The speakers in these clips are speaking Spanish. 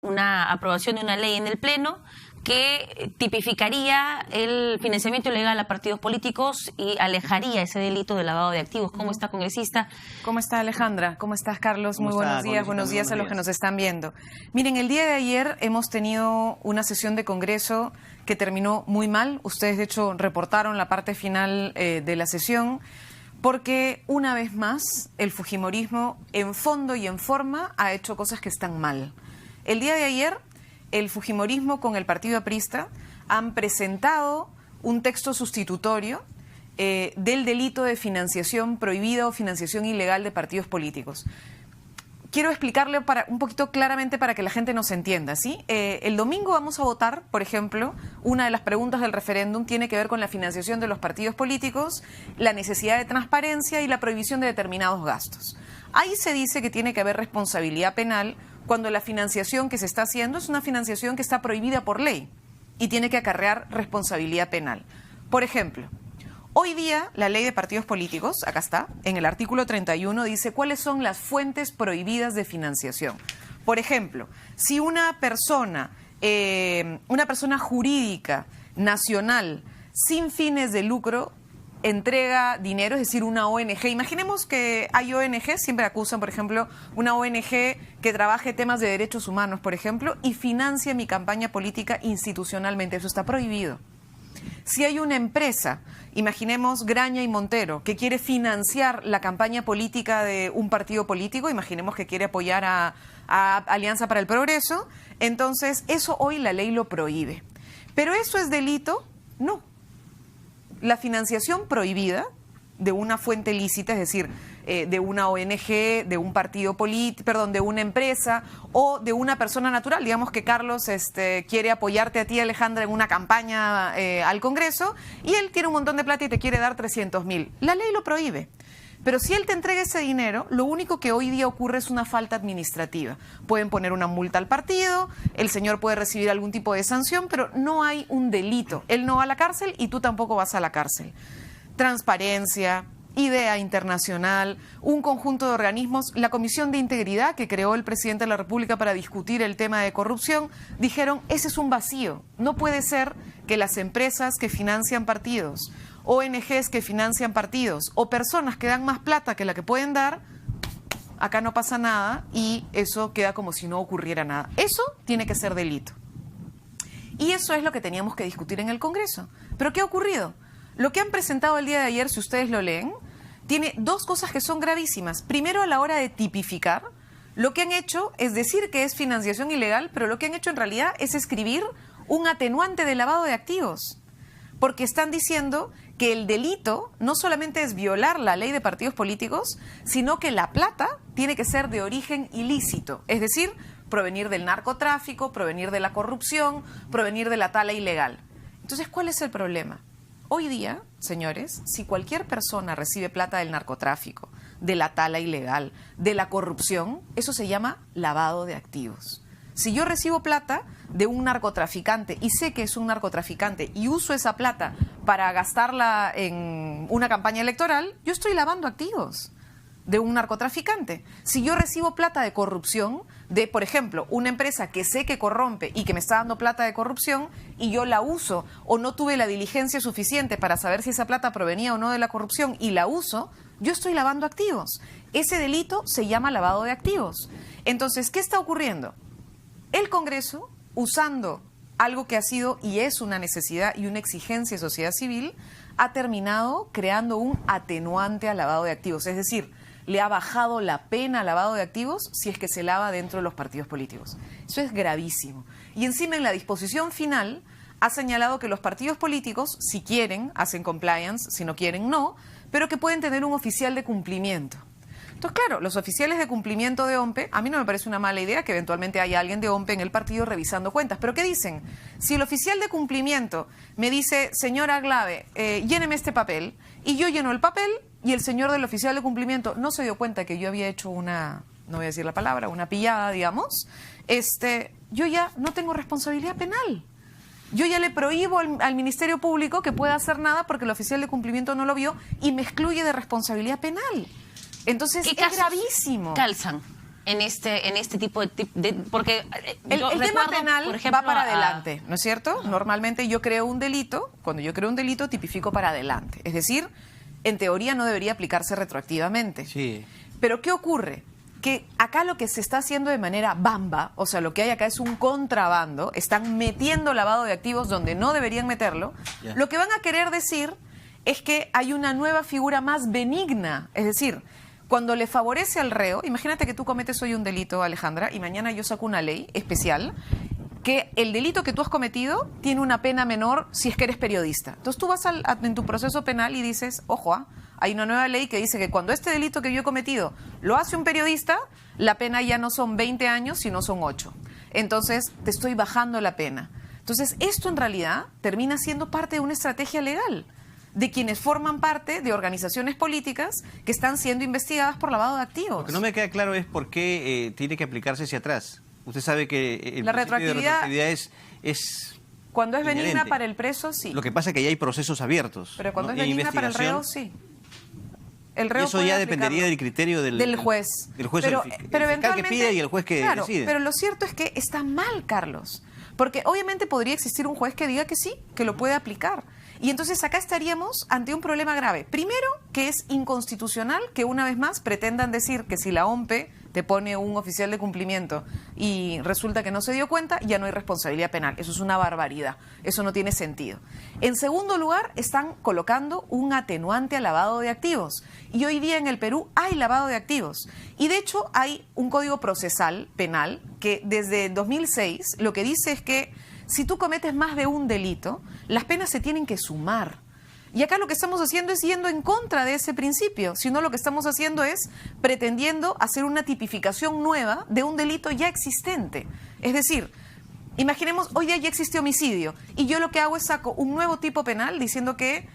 una aprobación de una ley en el Pleno que tipificaría el financiamiento ilegal a partidos políticos y alejaría ese delito de lavado de activos. ¿Cómo está, congresista? ¿Cómo está, Alejandra? ¿Cómo estás, Carlos? Muy buenos días. Buenos días a los que nos están viendo. Miren, el día de ayer hemos tenido una sesión de Congreso que terminó muy mal. Ustedes, de hecho, reportaron la parte final de la sesión, porque una vez más el fujimorismo en fondo y en forma ha hecho cosas que están mal. El día de ayer el fujimorismo con el partido aprista han presentado un texto sustitutorio del delito de financiación prohibida o financiación ilegal de partidos políticos. Quiero explicarle un poquito claramente para que la gente nos entienda, ¿sí? El domingo vamos a votar, por ejemplo, una de las preguntas del referéndum tiene que ver con la financiación de los partidos políticos, la necesidad de transparencia y la prohibición de determinados gastos. Ahí se dice que tiene que haber responsabilidad penal cuando la financiación que se está haciendo es una financiación que está prohibida por ley y tiene que acarrear responsabilidad penal. Por ejemplo, hoy día la ley de partidos políticos, acá está, en el artículo 31 dice cuáles son las fuentes prohibidas de financiación. Por ejemplo, si una persona jurídica, nacional, sin fines de lucro, entrega dinero, es decir, una ONG. Imaginemos que hay ONG, siempre acusan, por ejemplo, una ONG que trabaje temas de derechos humanos, por ejemplo, y financia mi campaña política institucionalmente. Eso está prohibido. Si hay una empresa, imaginemos Graña y Montero, que quiere financiar la campaña política de un partido político, imaginemos que quiere apoyar a Alianza para el Progreso, entonces eso hoy la ley lo prohíbe. ¿Pero eso es delito? No. La financiación prohibida de una fuente lícita, es decir, de una ONG, de un partido político, perdón, de una empresa o de una persona natural. Digamos que Carlos quiere apoyarte a ti, Alejandra, en una campaña al Congreso y él tiene un montón de plata y te quiere dar 300.000. La ley lo prohíbe. Pero si él te entrega ese dinero, lo único que hoy día ocurre es una falta administrativa. Pueden poner una multa al partido, el señor puede recibir algún tipo de sanción, pero no hay un delito. Él no va a la cárcel y tú tampoco vas a la cárcel. Transparencia, IDEA Internacional, un conjunto de organismos, la Comisión de Integridad que creó el presidente de la República para discutir el tema de corrupción, dijeron, ese es un vacío. No puede ser que las empresas que financian partidos, ONGs que financian partidos o personas que dan más plata que la que pueden dar, acá no pasa nada y eso queda como si no ocurriera nada. Eso tiene que ser delito. Y eso es lo que teníamos que discutir en el Congreso. ¿Pero qué ha ocurrido? Lo que han presentado el día de ayer, si ustedes lo leen, tiene dos cosas que son gravísimas. Primero, a la hora de tipificar, lo que han hecho es decir que es financiación ilegal, pero lo que han hecho en realidad es escribir un atenuante de lavado de activos. Porque están diciendo que el delito no solamente es violar la ley de partidos políticos, sino que la plata tiene que ser de origen ilícito, es decir, provenir del narcotráfico, provenir de la corrupción, provenir de la tala ilegal. Entonces, ¿cuál es el problema? Hoy día, señores, si cualquier persona recibe plata del narcotráfico, de la tala ilegal, de la corrupción, eso se llama lavado de activos. Si yo recibo plata de un narcotraficante y sé que es un narcotraficante y uso esa plata para gastarla en una campaña electoral, yo estoy lavando activos de un narcotraficante. Si yo recibo plata de corrupción de, por ejemplo, una empresa que sé que corrompe y que me está dando plata de corrupción y yo la uso o no tuve la diligencia suficiente para saber si esa plata provenía o no de la corrupción y la uso, yo estoy lavando activos. Ese delito se llama lavado de activos. Entonces, ¿qué está ocurriendo? El Congreso, usando algo que ha sido y es una necesidad y una exigencia de sociedad civil, ha terminado creando un atenuante al lavado de activos. Es decir, le ha bajado la pena al lavado de activos si es que se lava dentro de los partidos políticos. Eso es gravísimo. Y encima en la disposición final ha señalado que los partidos políticos, si quieren, hacen compliance, si no quieren, no, pero que pueden tener un oficial de cumplimiento. Entonces, claro, los oficiales de cumplimiento de OMPE, a mí no me parece una mala idea que eventualmente haya alguien de OMPE en el partido revisando cuentas. ¿Pero qué dicen? Si el oficial de cumplimiento me dice, señora Glave, lléneme este papel, y yo lleno el papel, y el señor del oficial de cumplimiento no se dio cuenta que yo había hecho una, no voy a decir la palabra, una pillada, digamos, yo ya no tengo responsabilidad penal. Yo ya le prohíbo al Ministerio Público que pueda hacer nada porque el oficial de cumplimiento no lo vio y me excluye de responsabilidad penal. Entonces es gravísimo. Calzan. en este tipo de porque El yo tema recuerdo, penal por ejemplo, va para adelante, ¿no es cierto? Normalmente yo creo un delito, cuando yo creo un delito tipifico para adelante. Es decir, en teoría no debería aplicarse retroactivamente. Sí. Pero ¿qué ocurre? Que acá lo que se está haciendo de manera bamba, o sea, lo que hay acá es un contrabando, están metiendo lavado de activos donde no deberían meterlo. Ya. Lo que van a querer decir es que hay una nueva figura más benigna, es decir, cuando le favorece al reo, imagínate que tú cometes hoy un delito, Alejandra, y mañana yo saco una ley especial que el delito que tú has cometido tiene una pena menor si es que eres periodista. Entonces tú vas en tu proceso penal y dices, ojo, hay una nueva ley que dice que cuando este delito que yo he cometido lo hace un periodista, la pena ya no son 20 años, sino son 8. Entonces te estoy bajando la pena. Entonces esto en realidad termina siendo parte de una estrategia legal de quienes forman parte de organizaciones políticas que están siendo investigadas por lavado de activos. Lo que no me queda claro es por qué tiene que aplicarse hacia atrás. Usted sabe que el La principio de retroactividad es cuando es benigna inherente. para el preso, sí. Lo que pasa es que ya hay procesos abiertos. Pero cuando ¿no? es Y benigna para el reo, investigación. sí. El reo Eso puede ya dependería aplicarlo. del criterio del juez. Del juez pero, el fiscal eventualmente, que pide y el juez que claro, decide. Pero lo cierto es que está mal, Carlos. Porque obviamente podría existir un juez que diga que sí, que lo puede aplicar. Y entonces acá estaríamos ante un problema grave. Primero, que es inconstitucional que una vez más pretendan decir que si la OMPE te pone un oficial de cumplimiento y resulta que no se dio cuenta, ya no hay responsabilidad penal. Eso es una barbaridad. Eso no tiene sentido. En segundo lugar, están colocando un atenuante al lavado de activos. Y hoy día en el Perú hay lavado de activos. Y de hecho hay un código procesal penal que desde 2006 lo que dice es que si tú cometes más de un delito, las penas se tienen que sumar. Y acá lo que estamos haciendo es yendo en contra de ese principio, sino lo que estamos haciendo es pretendiendo hacer una tipificación nueva de un delito ya existente. Es decir, imaginemos, hoy día ya existe homicidio, y yo lo que hago es saco un nuevo tipo penal diciendo que,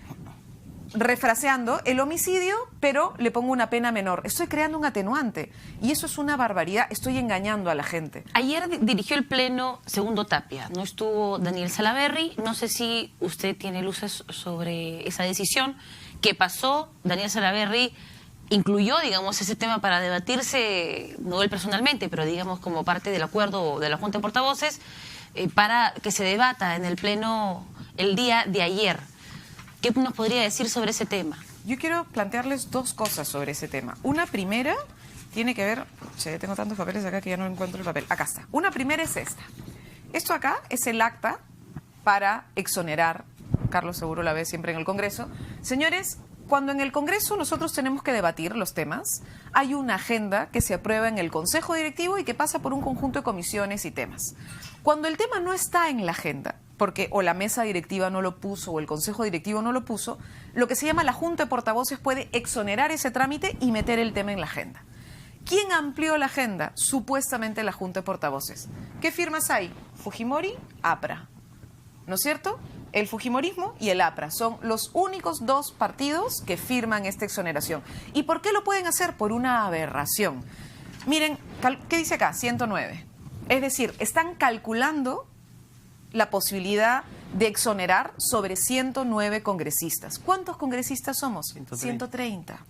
refraseando el homicidio, pero le pongo una pena menor. Estoy creando un atenuante, y eso es una barbaridad, estoy engañando a la gente. Ayer dirigió el pleno Segundo Tapia, no estuvo Daniel Salaverry, no sé si usted tiene luces sobre esa decisión. ¿Qué pasó? Daniel Salaverry incluyó, digamos, ese tema para debatirse, no él personalmente, pero digamos como parte del acuerdo de la Junta de Portavoces, para que se debata en el pleno el día de ayer. ¿Qué nos podría decir sobre ese tema? Yo quiero plantearles dos cosas sobre ese tema. Una primera tiene que ver... Che, tengo tantos papeles acá que ya no encuentro el papel. Acá está. Una primera es esta. Esto acá es el acta para exonerar. Carlos seguro la ve siempre en el Congreso. Señores, cuando en el Congreso nosotros tenemos que debatir los temas, hay una agenda que se aprueba en el Consejo Directivo y que pasa por un conjunto de comisiones y temas. Cuando el tema no está en la agenda, porque o la mesa directiva no lo puso o el consejo directivo no lo puso, lo que se llama la Junta de Portavoces puede exonerar ese trámite y meter el tema en la agenda. ¿Quién amplió la agenda? Supuestamente la Junta de Portavoces. ¿Qué firmas hay? Fujimori, APRA. ¿No es cierto? El Fujimorismo y el APRA son los únicos dos partidos que firman esta exoneración. ¿Y por qué lo pueden hacer? Por una aberración. Miren, ¿qué dice acá? 109. Es decir, están calculando la posibilidad de exonerar sobre 109 congresistas. ¿Cuántos congresistas somos? 130.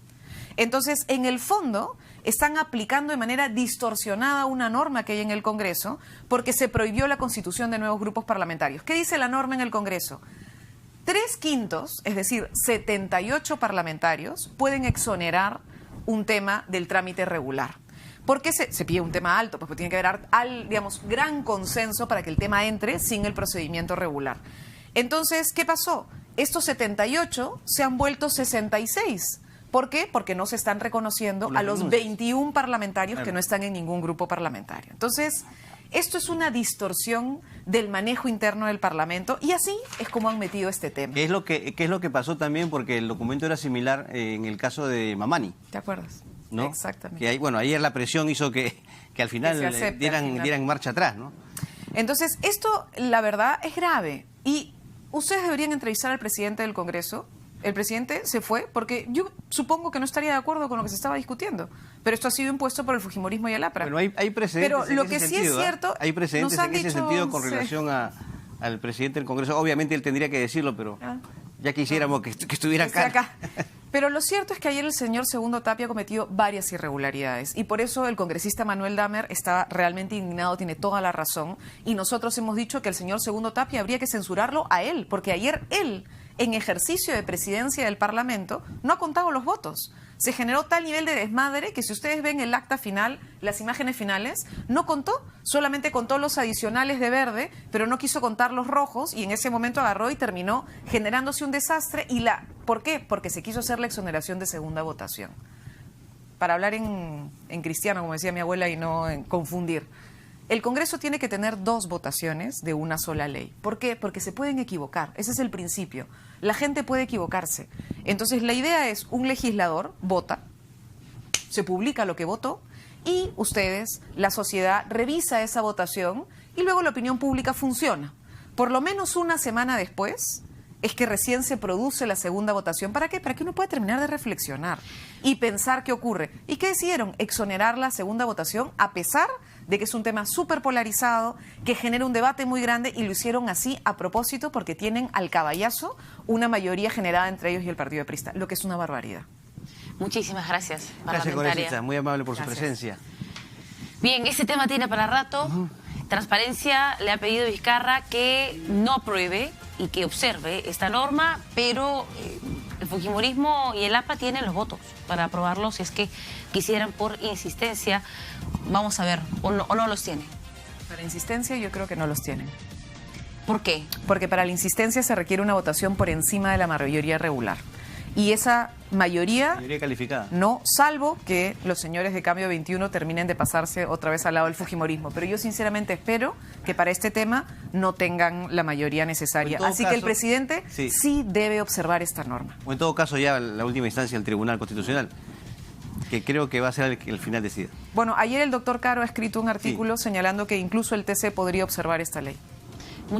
Entonces, en el fondo, están aplicando de manera distorsionada una norma que hay en el Congreso porque se prohibió la constitución de nuevos grupos parlamentarios. ¿Qué dice la norma en el Congreso? 3/5, es decir, 78 parlamentarios, pueden exonerar un tema del trámite regular. ¿Por qué se pide un tema alto? Pues tiene que haber, digamos, gran consenso para que el tema entre sin el procedimiento regular. Entonces, ¿qué pasó? Estos 78 se han vuelto 66. ¿Por qué? Porque no se están reconociendo a los 21 parlamentarios que no están en ningún grupo parlamentario. Entonces, esto es una distorsión del manejo interno del Parlamento y así es como han metido este tema. ¿Qué es lo que pasó también? Porque el documento era similar en el caso de Mamani. ¿Te acuerdas? ¿No? Exactamente. Que ayer la presión hizo que al final Que se acepte, dieran marcha atrás, ¿no? Entonces, esto, la verdad, es grave. Y ustedes deberían entrevistar al presidente del Congreso. El presidente se fue porque yo supongo que no estaría de acuerdo con lo que se estaba discutiendo. Pero esto ha sido impuesto por el Fujimorismo y el APRA. Bueno, hay precedentes Pero lo en que ese sí sentido, es cierto... Hay precedentes en ese sentido con sí. relación al presidente del Congreso. Obviamente él tendría que decirlo, pero ya quisiéramos que estuviera acá. Pero lo cierto es que ayer el señor Segundo Tapia ha cometido varias irregularidades y por eso el congresista Manuel Damer está realmente indignado, tiene toda la razón, y nosotros hemos dicho que el señor Segundo Tapia habría que censurarlo a él, porque ayer él, en ejercicio de presidencia del Parlamento, no ha contado los votos. Se generó tal nivel de desmadre que si ustedes ven el acta final, las imágenes finales, no contó, solamente contó los adicionales de verde, pero no quiso contar los rojos y en ese momento agarró y terminó generándose un desastre. ¿Por qué? Porque se quiso hacer la exoneración de segunda votación. Para hablar en cristiano, como decía mi abuela, y no en confundir. El Congreso tiene que tener 2 votaciones de una sola ley. ¿Por qué? Porque se pueden equivocar. Ese es el principio. La gente puede equivocarse. Entonces, la idea es, un legislador vota, se publica lo que votó, y ustedes, la sociedad, revisa esa votación y luego la opinión pública funciona. Por lo menos una semana después es que recién se produce la segunda votación. ¿Para qué? Para que uno pueda terminar de reflexionar y pensar qué ocurre. ¿Y qué decidieron? Exonerar la segunda votación a pesar de que es un tema súper polarizado, que genera un debate muy grande, y lo hicieron así a propósito porque tienen al caballazo una mayoría generada entre ellos y el Partido Aprista, lo que es una barbaridad. Muchísimas gracias, Gracias, parlamentaria. congresista. Muy amable por Gracias. su presencia. Bien, ese tema tiene para rato. Transparencia le ha pedido a Vizcarra que no apruebe y que observe esta norma, pero el fujimorismo y el APA tienen los votos para aprobarlo si es que quisieran por insistencia. Vamos a ver, o no los tiene. Para insistencia yo creo que no los tienen. ¿Por qué? Porque para la insistencia se requiere una votación por encima de la mayoría regular. Y esa mayoría Mayoría calificada. no, salvo que los señores de Cambio 21 terminen de pasarse otra vez al lado del fujimorismo. Pero yo sinceramente espero que para este tema no tengan la mayoría necesaria. En todo Así que el caso, presidente sí. sí debe observar esta norma. O en todo caso ya la última instancia del Tribunal Constitucional, que creo que va a ser el que al final decida. Bueno, ayer el doctor Caro ha escrito un artículo señalando que incluso el TC podría observar esta ley.